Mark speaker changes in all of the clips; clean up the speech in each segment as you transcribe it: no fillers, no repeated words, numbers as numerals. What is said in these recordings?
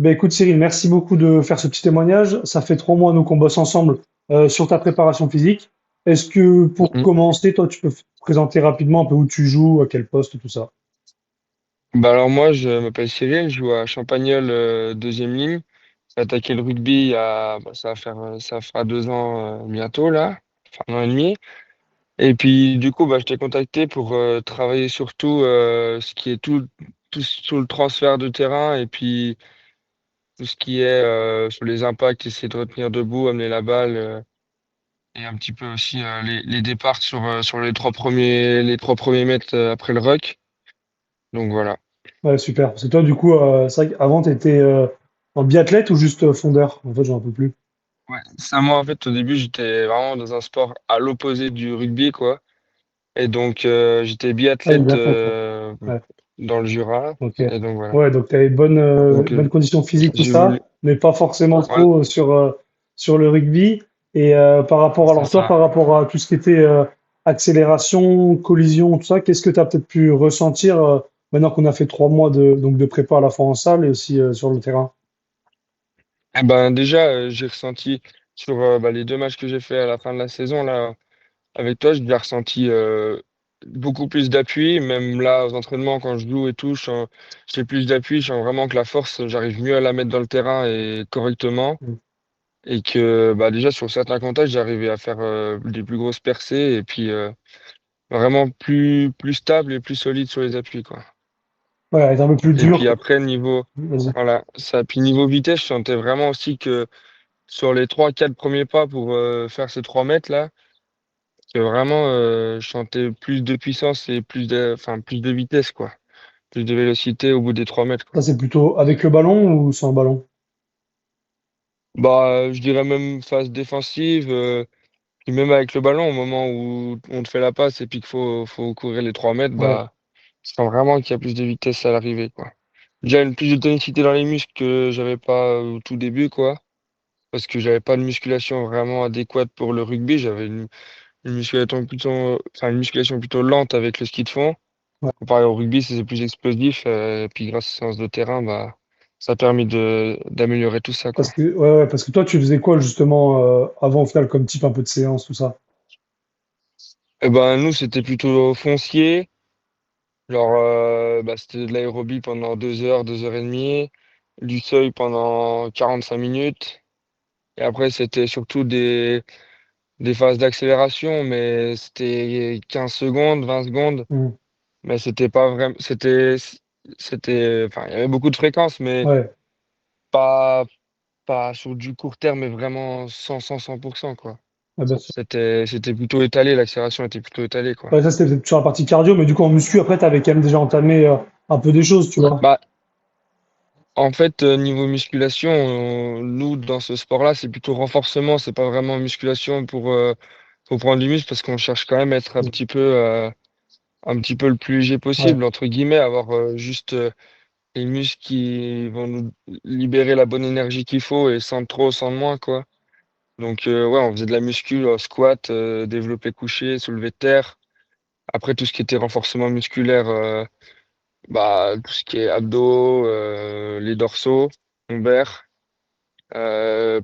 Speaker 1: Ben écoute Cyril, merci beaucoup de faire ce petit témoignage. Ça fait 3 mois nous qu'on bosse ensemble sur ta préparation physique. Est-ce que pour
Speaker 2: Mhm.
Speaker 1: commencer, toi, tu peux présenter rapidement un peu où tu joues, à quel poste, tout ça?
Speaker 2: Bah alors moi, je m'appelle Cyril, je joue à Champagnol, deuxième ligne. J'ai attaqué le rugby ça fera 2 ans bientôt là, enfin 1 an et demi. Et puis du coup, bah, je t'ai contacté pour travailler surtout ce qui est tout sur le transfert de terrain et puis tout ce qui est sur les impacts, essayer de retenir debout, amener la balle et un petit peu aussi les départs sur les trois premiers mètres après le ruck. Donc voilà.
Speaker 1: Ouais, super. Parce que toi, du coup, c'est vrai qu'avant, tu étais en biathlète ou juste fondeur? En fait, j'en peux plus.
Speaker 2: Ouais, ça, moi, en fait, au début, j'étais vraiment dans un sport à l'opposé du rugby, quoi. Et donc, j'étais
Speaker 1: Ah, le
Speaker 2: biathlète
Speaker 1: biathlète, ouais. Ouais,
Speaker 2: dans le Jura.
Speaker 1: ok.
Speaker 2: Et donc, voilà.
Speaker 1: Ouais, donc tu avais
Speaker 2: Donc,
Speaker 1: bonne condition physique, tout
Speaker 2: j'ai voulu.
Speaker 1: ça, mais pas forcément
Speaker 2: Voilà,
Speaker 1: trop sur le rugby. Et
Speaker 2: c'est
Speaker 1: alors toi,
Speaker 2: ça.
Speaker 1: par rapport à tout ce qui était accélération, collision, tout ça, qu'est-ce que tu as peut-être pu ressentir maintenant qu'on a fait 3 mois donc de prépa à la fois en salle et aussi sur le terrain?
Speaker 2: Eh ben, déjà, j'ai ressenti sur les 2 matchs que j'ai fait à la fin de la saison, là, avec toi, j'ai déjà ressenti beaucoup plus d'appui. Même là, aux entraînements, quand je joue et tout, j'ai plus d'appui. Je sens vraiment que la force, j'arrive mieux à la mettre dans le terrain et correctement.
Speaker 1: Mm.
Speaker 2: Et que bah, déjà sur certains contacts, j'arrivais à faire des plus grosses percées et puis vraiment plus stable et plus solide sur les appuis, quoi.
Speaker 1: Ouais, être un peu plus
Speaker 2: Et
Speaker 1: dur,
Speaker 2: puis
Speaker 1: quoi.
Speaker 2: après, niveau,
Speaker 1: Vas-y.
Speaker 2: voilà, ça, puis niveau vitesse, je sentais vraiment aussi que sur les 3, 4 premiers pas pour faire ces 3 mètres là, que vraiment je sentais plus de puissance et plus de vitesse, quoi. Plus de vélocité au bout des 3 mètres,
Speaker 1: Ça,
Speaker 2: quoi.
Speaker 1: c'est plutôt avec le ballon ou sans ballon?
Speaker 2: Bah, je dirais même phase défensive. Puis même avec le ballon, au moment où on te fait la passe et puis qu'il faut courir les 3 mètres,
Speaker 1: Ouais.
Speaker 2: bah, je sens vraiment qu'il y a plus de vitesse à l'arrivée, quoi. Déjà, une plus de tonicité dans les muscles que j'avais pas au tout début, quoi. Parce que j'avais pas de musculation vraiment adéquate pour le rugby. J'avais une musculation plutôt lente avec le ski de fond.
Speaker 1: Ouais.
Speaker 2: Comparé au rugby, c'est plus explosif. Et puis grâce aux séances de terrain, bah, ça a permis d'améliorer tout ça, quoi.
Speaker 1: Parce que toi, tu faisais quoi justement avant au final comme type un peu de séance, tout ça?
Speaker 2: Et ben, nous, c'était plutôt foncier. Genre, c'était de l'aérobie pendant 2 heures, 2 heures et demie, du seuil pendant 45 minutes. Et après, c'était surtout des phases d'accélération, mais c'était 15 secondes, 20 secondes.
Speaker 1: Mm.
Speaker 2: Mais c'était pas vraiment. Enfin, il y avait beaucoup de fréquences, mais
Speaker 1: Ouais.
Speaker 2: pas, pas sur du court terme, mais vraiment 100%, quoi.
Speaker 1: Ouais, bien sûr.
Speaker 2: C'était plutôt étalé, l'accélération était plutôt étalée, quoi.
Speaker 1: Ouais, ça, c'était peut-être sur la partie cardio, mais du coup, en muscu, après, tu avais quand même déjà entamé un peu des choses, tu vois.
Speaker 2: Bah, En fait, niveau musculation, nous, dans ce sport-là, c'est plutôt renforcement, c'est pas vraiment musculation pour prendre du muscle parce qu'on cherche quand même à être
Speaker 1: Mm.
Speaker 2: un petit peu le plus léger
Speaker 1: Ouais.
Speaker 2: possible, entre guillemets, avoir juste les muscles qui vont nous libérer la bonne énergie qu'il faut et sans de trop, sans de moins, quoi. Donc, ouais, on faisait de la muscu, squat, développé couché, soulevé de terre. Après, tout ce qui était renforcement musculaire, tout ce qui est abdos, les dorsaux, lombaires.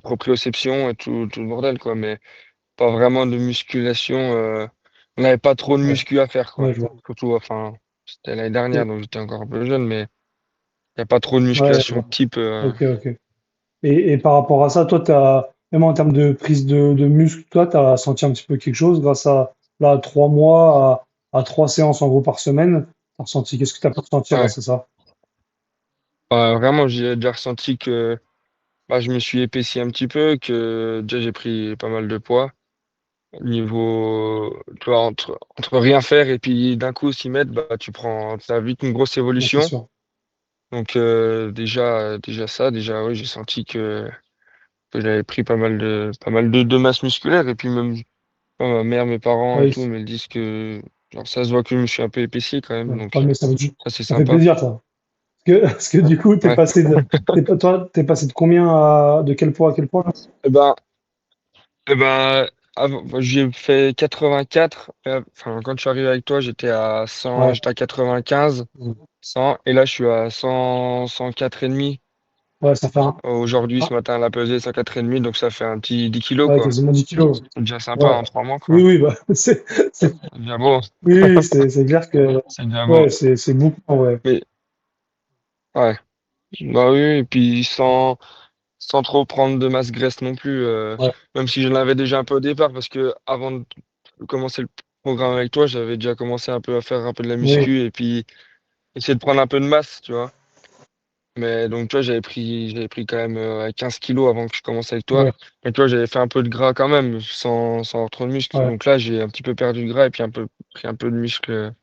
Speaker 2: Proprioception et tout le bordel, quoi. Mais pas vraiment de musculation. On n'avait pas trop de
Speaker 1: Ouais.
Speaker 2: muscu à faire,
Speaker 1: Ouais,
Speaker 2: quoi.
Speaker 1: je vois.
Speaker 2: Surtout, enfin, c'était l'année dernière,
Speaker 1: Et,
Speaker 2: donc j'étais encore un peu jeune, mais il n'y a pas trop de
Speaker 1: ouais, je
Speaker 2: musculation
Speaker 1: vois.
Speaker 2: type.
Speaker 1: Ok, ok. Et par rapport à ça, toi, même en termes de prise de muscle, toi, tu as senti un petit peu quelque chose grâce à là, 3 mois, à 3 séances en gros par semaine. T'as ressenti, qu'est-ce que tu as pu ressentir
Speaker 2: Ouais.
Speaker 1: grâce à ça?
Speaker 2: Vraiment, j'ai déjà ressenti que je me suis épaissi un petit peu, que déjà j'ai pris pas mal de poids. Niveau, tu vois, entre rien faire et puis d'un coup s'y mettre, t'as vite une grosse
Speaker 1: Ouais, c'est
Speaker 2: évolution.
Speaker 1: sûr.
Speaker 2: Donc déjà ça, déjà oui, j'ai senti que j'avais pris pas mal de masse musculaire et puis même ma mère, mes parents et
Speaker 1: Ouais,
Speaker 2: tout me le disent que genre ça se voit que je me suis un peu épaissi quand même,
Speaker 1: ouais.
Speaker 2: donc
Speaker 1: Ah, mais
Speaker 2: ça c'est
Speaker 1: ça fait
Speaker 2: sympa.
Speaker 1: plaisir, ça. Parce que du coup,
Speaker 2: Ouais.
Speaker 1: t'es passé de combien de quel poids à quel poids là?
Speaker 2: Et ben, j'ai fait 84. Enfin, quand je suis arrivé avec toi, j'étais à 100,
Speaker 1: Ouais.
Speaker 2: j'étais à 95, 100, et là je suis à 100, 104 et demi.
Speaker 1: Ouais, ça fait
Speaker 2: Aujourd'hui,
Speaker 1: un-
Speaker 2: ce matin, elle a pesé 104,5, donc ça fait un petit 10 kilos,
Speaker 1: ouais,
Speaker 2: quoi.
Speaker 1: quasiment 10 kilos.
Speaker 2: C'est déjà sympa
Speaker 1: Ouais.
Speaker 2: en 3 mois,
Speaker 1: Oui,
Speaker 2: quoi.
Speaker 1: oui, bah, c'est-
Speaker 2: C'est bien beau.
Speaker 1: oui, oui, c'est clair que,
Speaker 2: C'est bien beau.
Speaker 1: ouais, c'est beaucoup, en vrai.
Speaker 2: Mais, ouais. Bah oui, et puis sans trop prendre de masse graisse non plus,
Speaker 1: Ouais,
Speaker 2: même si je l'avais déjà un peu au départ, parce que avant de commencer le programme avec toi, j'avais déjà commencé un peu à faire un peu de la
Speaker 1: oui,
Speaker 2: muscu et puis essayer de prendre un peu de masse, tu vois. Mais donc, tu vois, j'avais pris quand même 15 kilos avant que je commence avec toi.
Speaker 1: ouais,
Speaker 2: Mais tu vois, j'avais fait un peu de gras quand même, sans avoir trop de muscles.
Speaker 1: ouais,
Speaker 2: Donc là, j'ai un petit peu perdu de gras et puis pris un peu de muscle,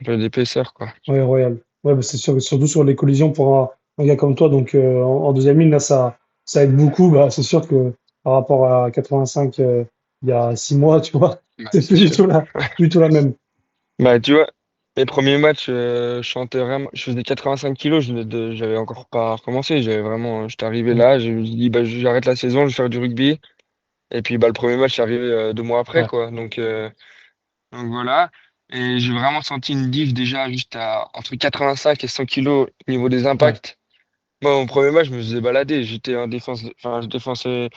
Speaker 2: un peu d'épaisseur, quoi.
Speaker 1: ouais, royal. Ouais, bah, c'est sûr, surtout sur les collisions pour un gars comme toi, donc en deuxième ligne, là, ça aide beaucoup. Bah, c'est sûr que par rapport à 85 il y a 6 mois, tu vois,
Speaker 2: Bah,
Speaker 1: c'est
Speaker 2: c'est sûr.
Speaker 1: plus du tout la même.
Speaker 2: Bah, tu vois, mes premiers matchs, je faisais 85 kilos, j'avais encore pas recommencé. J'étais arrivé
Speaker 1: Mm.
Speaker 2: là, je me suis dit, bah, j'arrête la saison, je vais faire du rugby. Et puis, bah, le premier match est arrivé 2 mois après,
Speaker 1: Ouais,
Speaker 2: quoi. Donc voilà. Et j'ai vraiment senti une diff déjà entre 85 et 100 kilos au niveau des
Speaker 1: ouais,
Speaker 2: impacts. Moi, mon premier match, je me faisais balader. J'étais en défense, enfin, je défensais,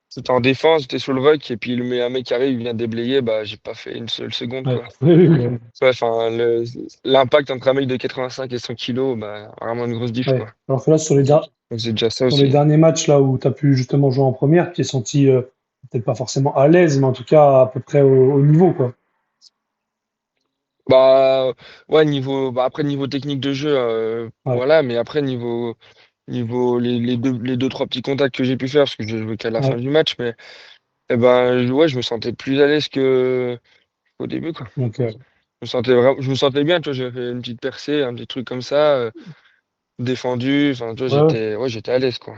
Speaker 2: c'était en défense, j'étais sur le ruck, et puis un mec qui arrive, il vient déblayer, bah, j'ai pas fait une seule seconde,
Speaker 1: ouais.
Speaker 2: quoi.
Speaker 1: Oui, oui, oui.
Speaker 2: Ouais, enfin, l'impact entre un mec de 85 et 100 kilos, bah, vraiment une grosse diff,
Speaker 1: Ouais.
Speaker 2: quoi.
Speaker 1: Alors que là,
Speaker 2: Donc c'est déjà ça
Speaker 1: sur les
Speaker 2: aussi.
Speaker 1: derniers matchs là où tu as pu justement jouer en première, tu t'es senti peut-être pas forcément à l'aise, mais en tout cas à peu près au niveau, quoi.
Speaker 2: Bah, ouais, bah, après, niveau technique de jeu,
Speaker 1: Ouais,
Speaker 2: voilà, mais après, les deux, trois petits contacts que j'ai pu faire, parce que je jouais qu'à la fin
Speaker 1: ouais.
Speaker 2: du match, mais eh ben, ouais, je me sentais plus à l'aise qu'au début, quoi.
Speaker 1: Donc,
Speaker 2: Je me sentais bien, tu vois, j'avais fait une petite percée, un petit truc comme ça, défendu, enfin, tu vois,
Speaker 1: ouais, ouais.
Speaker 2: j'étais à l'aise, quoi.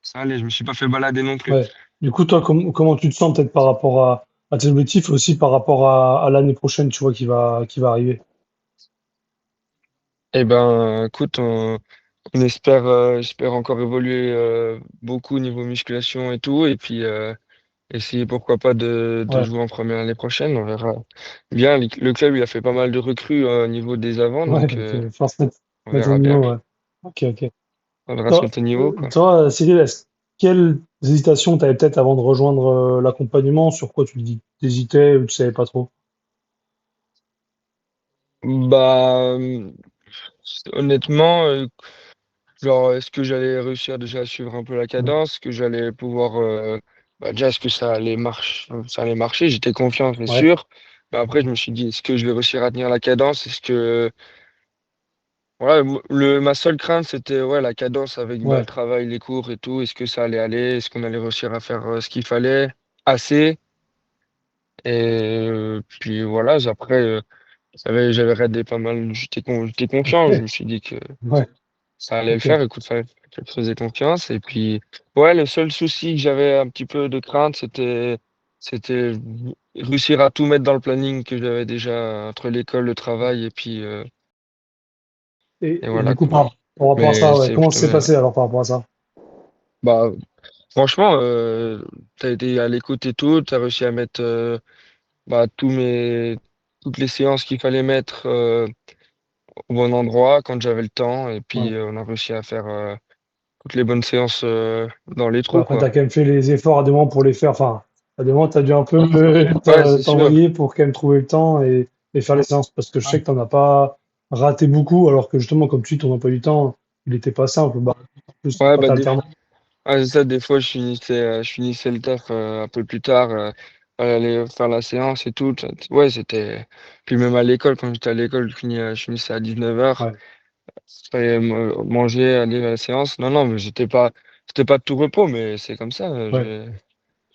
Speaker 2: Ça allait, je me suis pas fait balader non plus.
Speaker 1: Ouais. Du coup, toi, comment tu te sens peut-être par rapport à tes objectifs et aussi par rapport à l'année prochaine, tu vois, qui va arriver?
Speaker 2: Eh ben, écoute, j'espère encore évoluer beaucoup au niveau musculation et tout, et puis essayer pourquoi pas de
Speaker 1: Ouais,
Speaker 2: jouer en première l'année prochaine, on verra bien. Le club, il a fait pas mal de recrues au niveau des avants,
Speaker 1: ouais,
Speaker 2: donc
Speaker 1: donc faut se mettre,
Speaker 2: on
Speaker 1: mettre au
Speaker 2: verra bien.
Speaker 1: niveau, ouais. Ok, ok.
Speaker 2: On verra sur
Speaker 1: Toi,
Speaker 2: le niveau, quoi.
Speaker 1: Cyril, quelles hésitations tu avais peut-être avant de rejoindre l'accompagnement? Sur quoi tu dis, t'hésitais ou tu savais pas trop?
Speaker 2: Bah, honnêtement, genre, est-ce que j'allais réussir déjà à suivre un peu la
Speaker 1: Ouais,
Speaker 2: cadence? Est-ce que j'allais pouvoir, bah, déjà, est-ce que ça allait marcher? J'étais confiant, c'est
Speaker 1: ouais,
Speaker 2: sûr. Mais après, je me suis dit, est-ce que je vais réussir à tenir la cadence? Ouais, ma seule crainte, c'était ouais, la cadence avec bah, le
Speaker 1: ouais,
Speaker 2: travail, les cours et tout. Est-ce que ça allait aller? Est-ce qu'on allait réussir à faire ce qu'il fallait? Assez. Et puis voilà, après, j'avais regardé pas mal. J'étais confiant. Je
Speaker 1: ok,
Speaker 2: me suis dit que
Speaker 1: ouais,
Speaker 2: ça allait le
Speaker 1: ok.
Speaker 2: faire. Écoute, je me faisais confiance. Et puis, ouais, le seul souci que j'avais un petit peu de crainte, c'était réussir à tout mettre dans le planning que j'avais déjà entre l'école, le travail et
Speaker 1: Et du
Speaker 2: voilà
Speaker 1: coup,
Speaker 2: quoi.
Speaker 1: par rapport à
Speaker 2: Mais
Speaker 1: ça, ouais,
Speaker 2: c'est
Speaker 1: comment ça
Speaker 2: plutôt
Speaker 1: s'est
Speaker 2: bien.
Speaker 1: passé alors par rapport à ça?
Speaker 2: Bah, franchement, t'as été à l'écoute et tout, t'as réussi à mettre bah, toutes les séances qu'il fallait mettre au bon endroit quand j'avais le temps, et puis
Speaker 1: Ouais.
Speaker 2: on a réussi à faire toutes les bonnes séances dans les
Speaker 1: Ouais,
Speaker 2: trous,
Speaker 1: après, tu as
Speaker 2: quoi.
Speaker 1: quand même fait les efforts à des moments pour les faire. Enfin, à des moments, tu as dû un peu
Speaker 2: Ouais, c'est sûr.
Speaker 1: t'envoyer pour quand même trouver le temps et faire les séances. Parce que je sais
Speaker 2: Ouais,
Speaker 1: que tu n'en as pas raté beaucoup, alors que justement, comme tu dis, ton emploi du temps, il n'était pas simple. Bah, en plus,
Speaker 2: ouais,
Speaker 1: quand
Speaker 2: bah,
Speaker 1: tu alternant.
Speaker 2: ouais, c'est ça, des fois, je finissais le taf un peu plus tard, aller faire la séance et tout. Ouais, c'était. Puis même à l'école, quand j'étais à l'école, je finissais à 19h.
Speaker 1: Ouais,
Speaker 2: Fallait manger, aller à la séance. Non, non, mais c'était pas de tout repos, mais c'est comme ça.
Speaker 1: ouais.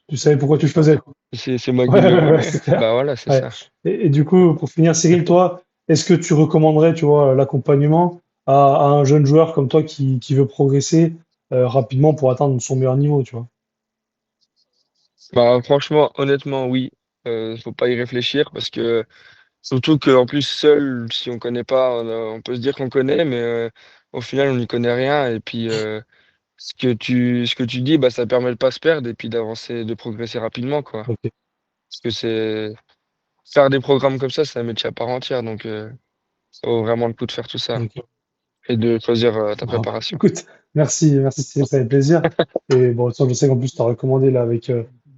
Speaker 1: Tu savais pourquoi tu le faisais.
Speaker 2: C'est ma
Speaker 1: Ouais,
Speaker 2: gueule de
Speaker 1: ouais, ouais,
Speaker 2: bois.
Speaker 1: c'est clair.
Speaker 2: Bah voilà, c'est
Speaker 1: Ouais.
Speaker 2: ça.
Speaker 1: Et du coup, pour finir, Cyril, toi, est-ce que tu recommanderais, tu vois, l'accompagnement à un jeune joueur comme toi qui veut progresser rapidement pour atteindre son meilleur niveau, tu vois?
Speaker 2: Bah franchement, honnêtement, oui. Faut pas y réfléchir parce que surtout que en plus seul, si on connaît pas, on peut se dire qu'on connaît, mais au final on n'y connaît rien. Et puis ce que tu dis, bah ça permet de pas se perdre et puis d'avancer, de progresser rapidement, quoi.
Speaker 1: Ok,
Speaker 2: Parce que c'est faire des programmes comme ça, c'est un métier à part entière, donc ça vaut vraiment le coup de faire tout ça
Speaker 1: ok.
Speaker 2: et de choisir ta
Speaker 1: Bon,
Speaker 2: préparation.
Speaker 1: écoute. Merci, merci, ça fait plaisir. Et bon, ça, je sais qu'en plus, tu as recommandé là avec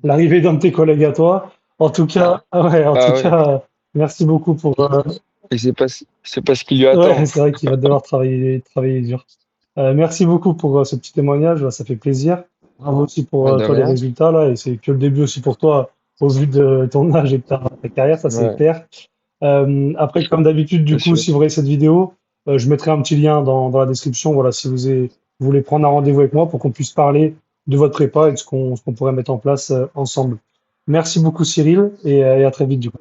Speaker 1: l'arrivée d'un de tes collègues à toi. En tout cas, ouais, en tout
Speaker 2: Ah ouais.
Speaker 1: cas, merci beaucoup pour.
Speaker 2: Et c'est pas ce qui lui
Speaker 1: Ouais,
Speaker 2: attend.
Speaker 1: c'est vrai qu'il va devoir travailler dur. Merci beaucoup pour ce petit témoignage, là, ça fait plaisir. Bravo aussi pour
Speaker 2: Ouais, de
Speaker 1: toi les
Speaker 2: rien.
Speaker 1: résultats là, et c'est que le début aussi pour toi au vu de ton âge et de ta carrière, ça c'est
Speaker 2: Ouais,
Speaker 1: clair. Après, comme d'habitude, du
Speaker 2: c'est
Speaker 1: coup,
Speaker 2: sûr.
Speaker 1: si vous voyez cette vidéo, je mettrai un petit lien dans la description. Voilà, si vous voulez prendre un rendez-vous avec moi pour qu'on puisse parler de votre prépa et de ce qu'on pourrait mettre en place ensemble. Merci beaucoup, Cyril, et à très vite, du coup.